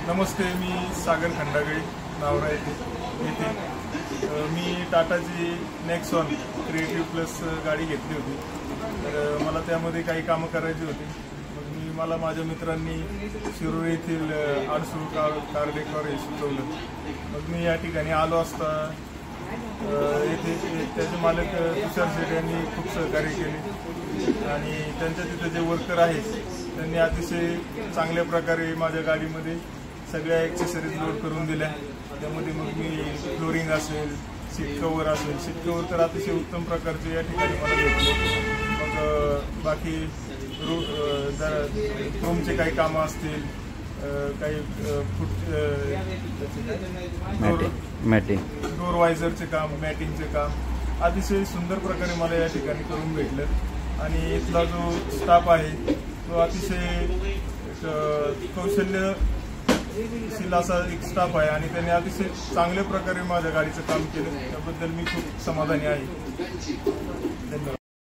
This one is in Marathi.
नमस्ते, मी सागर खंडागळे नावरा येथे मी टाटाची नेक्सॉन क्रिएटिव्ह प्लस गाडी घेतली होती। तर मला त्यामध्ये काही कामं करायची होती। मग मला माझ्या मित्रांनी शिरूर येथील आडसूळ कार डेकोर हे सुचवलं। मग मी या ठिकाणी आलो असता येथे त्याचे मालक तुषार शेठ यांनी खूप सहकार्य केले आणि त्यांच्या तिथे जे वर्कर आहेत त्यांनी अतिशय चांगल्या प्रकारे माझ्या गाडीमध्ये सगळ्या ॲक्सेसरीज लोड करून दिल्या। त्यामध्ये मग मी फ्लोरिंग असेल, सीट कवर असेल, सीट कवर तर अतिशय उत्तम प्रकारचे या ठिकाणी मला भेटले। मग बाकी रूमचे काही कामं असतील, काही डोर वायझरचे काम, मॅटिंगचे काम अतिशय सुंदर प्रकारे मला या ठिकाणी करून भेटलं। आणि इथला जो स्टाफ आहे तो अतिशय कौशल्यशील असा एक स्टाफ आहे आणि त्यांनी अतिशय चांगल्या प्रकारे माझ्या गाडीचं काम केलं। त्याबद्दल मी खूप समाधानी आहे। धन्यवाद।